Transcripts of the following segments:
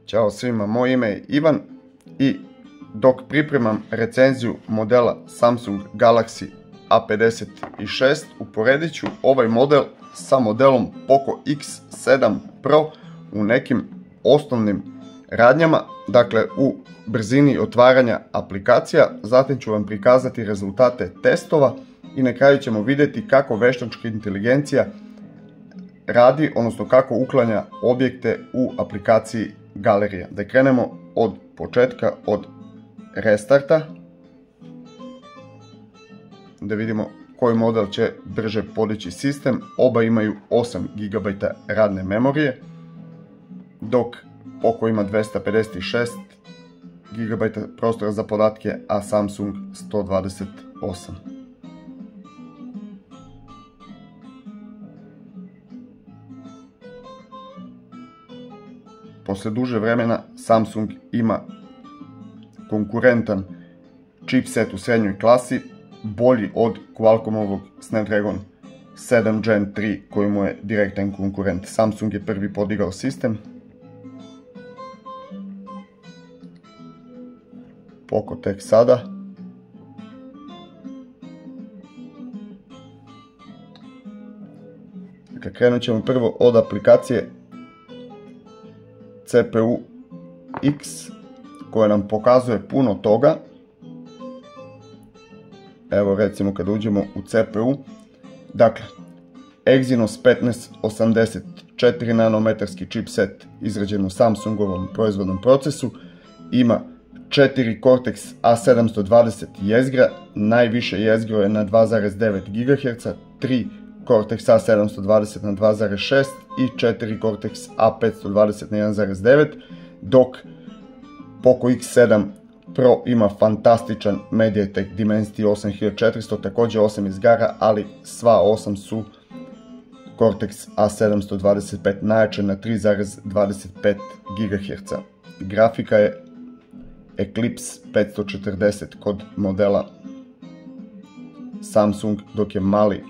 Ćao svima, moje ime je Ivan i dok pripremam recenziju modela Samsung Galaxy A56 uporedit ću ovaj model sa modelom Poco X7 Pro u nekim osnovnim radnjama, dakle u brzini otvaranja aplikacija. Zatim ću vam prikazati rezultate testova i na kraju ćemo vidjeti kako veštačka inteligencija radi, odnosno kako uklanja objekte u aplikaciji galerija. Da krenemo od početka, od restarta, da vidimo koji model će brže podići sistem. Oba imaju 8 GB radne memorije, dok Poco ima 256 GB prostora za podatke, a Samsung 128. Posle duže vremena Samsung ima konkurentan chipset u srednjoj klasi, bolji od Qualcommovog Snapdragon 7 Gen 3 koji mu je direktan konkurent. Samsung je prvi podigao sistem. Poco tek sada. Dakle, krenut ćemo prvo od aplikacije CPU X koja nam pokazuje puno toga. Evo recimo kad uđemo u CPU, dakle Exynos 1580 4 nanometarski chipset izrađen u Samsungovom proizvodnom procesu, ima 4 Cortex A720 jezgra, najviše jezgro je na 2,9 GHz, 3 Cortex A720 na 2,6 i 4 Cortex A520 na 1,9, dok Poco X7 Pro ima fantastičan Mediatek Dimensity 8400, također 8 jezgara, ali sva 8 su Cortex A725 najjače na 3,25 GHz. Grafika je Eclipse 540 kod modela Samsung, dok je mali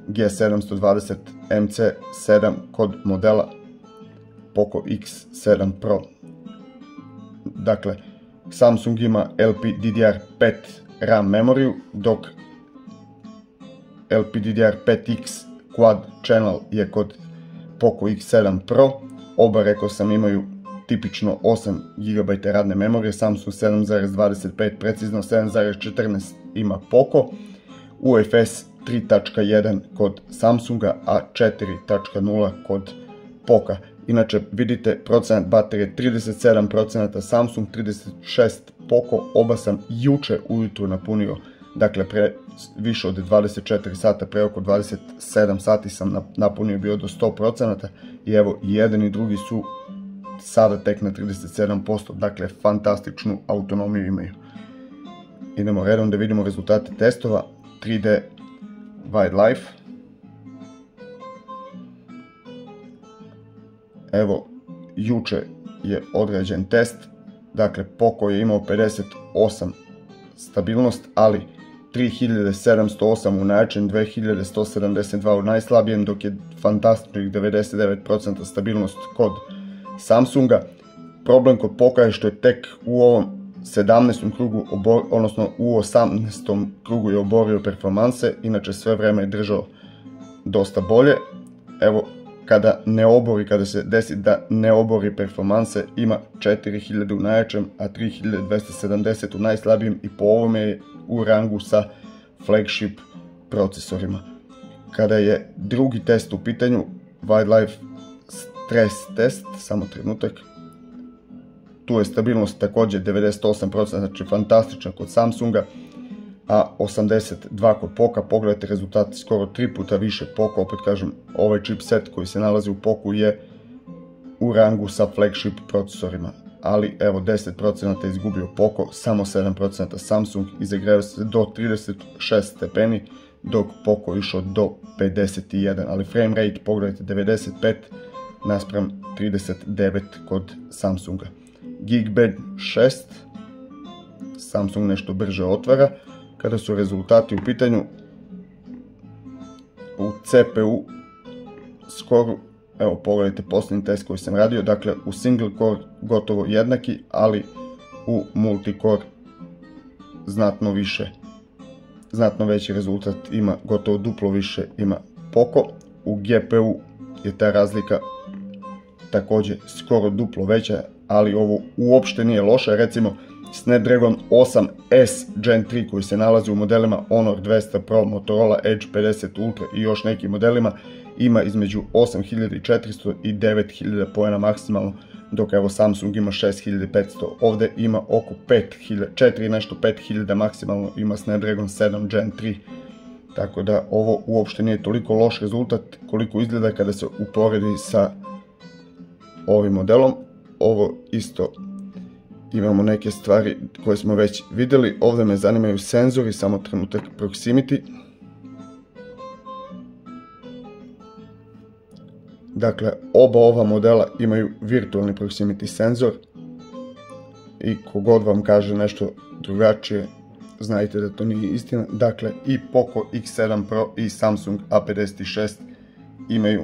G720 MC7 kod modela Poco X7 Pro. Dakle, Samsung ima LPDDR5 RAM memoriju, dok LPDDR5X Quad Channel je kod Poco X7 Pro. Oba, rekao sam, imaju tipično 8 GB radne memorije, Samsung 7,25, precizno 7,14 ima Poco. UFS 3.1 kod Samsunga, a 4.0 kod Poca. Inače vidite procenat baterije 37% Samsung, 36% Poco. Oba sam juče ujutro napunio, dakle pre više od 24 sata, pre oko 27 sati sam napunio bio do 100% i evo i jedan i drugi su sada tek na 37%, dakle fantastičnu autonomiju imaju. Idemo redom da vidimo rezultate testova. 3D Wildlife. Evo, juče je odrađen test, dakle Poco je imao 58 stabilnost, ali 3708 u najjačem, 2172 u najslabijem, dok je fantastičnih 99% stabilnost kod Samsunga. Problem kod Poca je što je tek u ovom 17. krugu, odnosno u 18. krugu je oborio performanse, inače sve vreme je držao dosta bolje. Evo, kada se desi da ne obori performanse, ima 4000 u najjačem, a 3270 u najslabijem i po ovome je u rangu sa flagship procesorima. Kada je drugi test u pitanju, Wildlife Stress test, samo trenutak, tu je stabilnost također 98%, znači fantastična kod Samsunga, a 82 kod Poca. Pogledajte rezultat, skoro 3 puta više Poco. Opet kažem, ovaj chipset koji se nalazi u Pocu je u rangu sa flagship procesorima, ali evo 10% je izgubio Poco, samo 7% Samsung, izagrao se do 36 stepeni, dok Poco išao do 51, ali frame rate pogledajte 95 naspram 39 kod Samsunga. Geekbench 6, Samsung nešto brže otvara. Kada su rezultati u pitanju, u CPU skoru Evo, pogledajte posljednji test koji sam radio, dakle u single core gotovo jednaki, ali u multicore znatno veći rezultat ima, gotovo duplo više ima Poco. U GPU je ta razlika također skoro duplo veća, ali ovo uopšte nije loše. Recimo Snapdragon 8S Gen 3 koji se nalazi u modelima Honor 200 Pro, Motorola Edge 50 Ultra i još nekim modelima ima između 8400 i 9000 poena maksimalno, dok evo Samsung ima 6500, ovdje ima oko 4 nešto 5000 maksimalno ima Snapdragon 7 Gen 3. Tako da ovo uopšte nije toliko loš rezultat koliko izgleda kada se uporedi sa ovim modelom. Ovo isto imamo neke stvari koje smo već vidjeli. Ovdje me zanimaju senzori, samo trenutak, proximity. Dakle, oba ova modela imaju virtualni proximity senzor i kogod vam kaže nešto drugačije, znajte da to nije istina. Dakle, i Poco X7 Pro i Samsung A56 imaju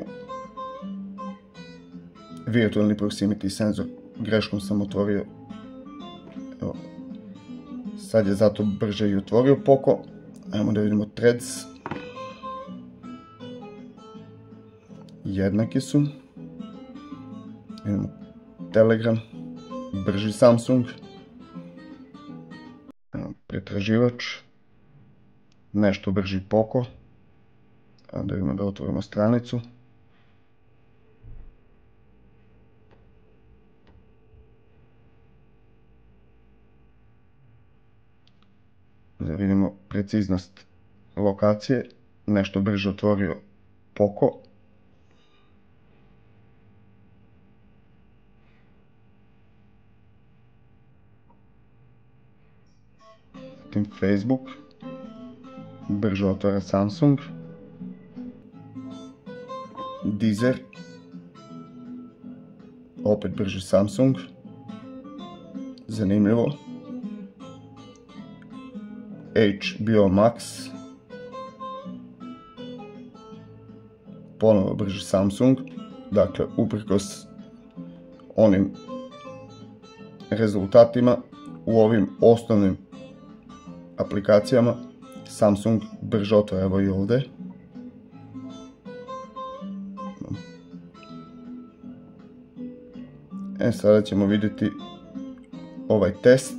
virtualni proximity senzor. Greškom sam otvorio. Evo, sad je zato brže i otvorio Poco. Ajmo da vidimo threads. Jednaki su. Vidimo Telegram, brži Samsung. Pretraživač, nešto brži Poco. Da vidimo da otvorimo stranicu. Da vidimo preciznost lokacije, nešto brže otvorio Poco. Zatim Facebook, brže otvara Samsung. Deezer, opet brži Samsung. Zanimljivo. HBO Max, ponovo brži Samsung. Dakle, uprkos onim rezultatima u ovim osnovnim aplikacijama Samsung brže otvara, evo i ovdje. Sada ćemo vidjeti ovaj test.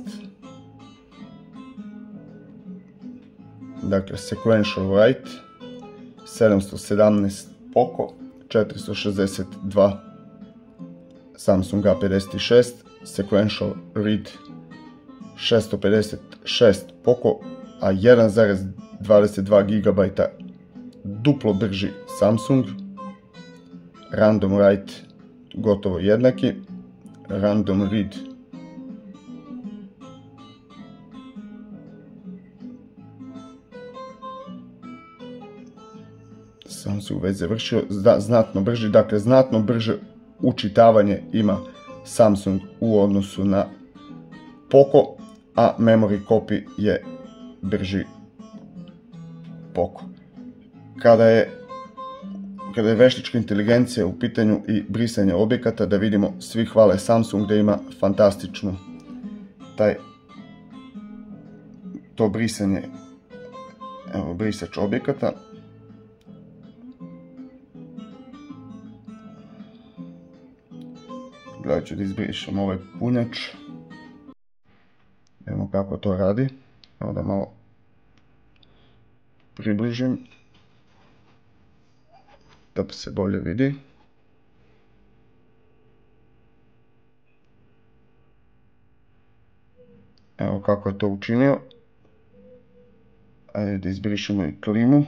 Dakle, sequential write, 717 Poco, 462 Samsung A56, sequential read 656 Poco, a 1,22 GB duplo brži Samsung. Random write gotovo jednaki, random read Samsung već završio, znatno brži, dakle znatno brže učitavanje ima Samsung u odnosu na Poco, a memory copy je brži Poco. Kada je veštačka inteligencija u pitanju i brisanje objekata, da vidimo, svi hvale Samsung da ima fantastično to brisanje, evo brisač objekata. Gledat ću da izbrišem ovaj punjač. Vidimo kako to radi. Evo da malo približim da se bolje vidi. Evo kako je to učinio. Ajde da izbrišemo i klimu.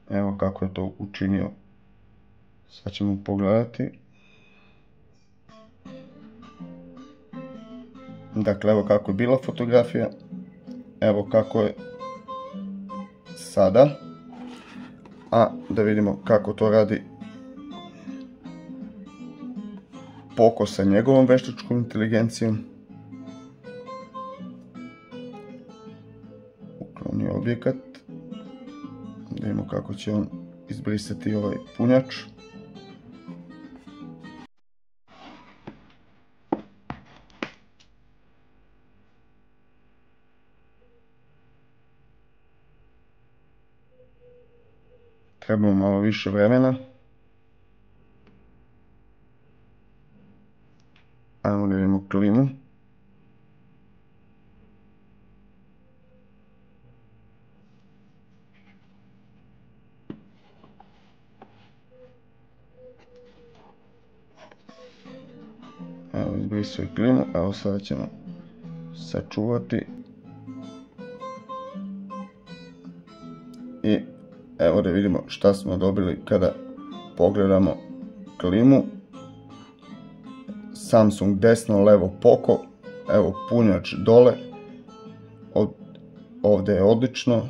Evo kako je to učinio. Sad ćemo pogledati. Dakle, evo kako je bila fotografija. Evo kako je sada. A da vidimo kako to radi Poco sa njegovom veštačkom inteligencijom. Ukloni objekat. Da vidimo kako će on izbrisati ovaj punjač. Trebamo malo više vremena. Ajmo da vidimo klimu. Evo, izbrisao je klimu. Evo, sada ćemo sačuvati. I evo da vidimo šta smo dobili kada pogledamo klimu. Samsung desno, levo Poco. Evo punjač dole. Ovdje je odlično.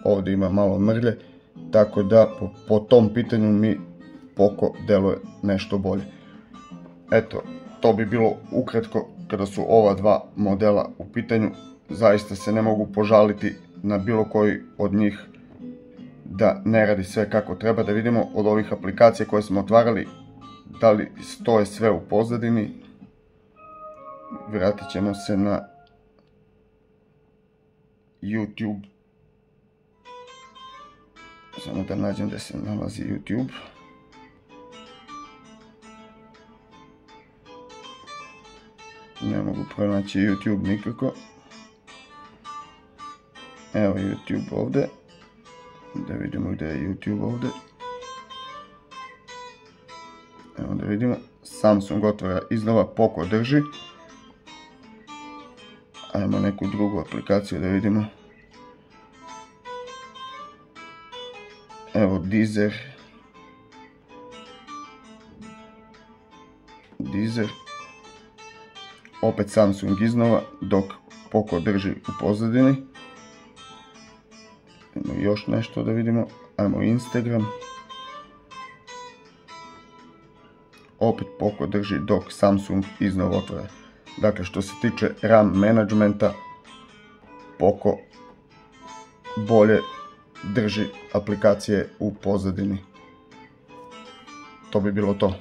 Ovdje ima malo mrlje. Tako da po tom pitanju mi Poco deluje nešto bolje. Eto, to bi bilo ukratko kada su ova dva modela u pitanju. Zaista se ne mogu požaliti na bilo koji od njih da ne radi sve kako treba. Da vidimo od ovih aplikacija koje smo otvarali da li stoje sve u pozadini. Vratit ćemo se na YouTube. Samo da nađem gdje se nalazi YouTube. Ne mogu pronaći YouTube nikako. Evo YouTube ovdje. Da vidimo gdje je YouTube ovdje. Evo da vidimo. Samsung otvara iznova, Poco drži. Ajmo neku drugu aplikaciju da vidimo. Evo Deezer. Opet Samsung iznova, dok Poco drži u pozadini. Imamo još nešto da vidimo. Ajmo Instagram. Opet Poco drži dok Samsung iznova otvara. Dakle, što se tiče RAM menadžmenta, Poco bolje drži aplikacije u pozadini. To bi bilo to.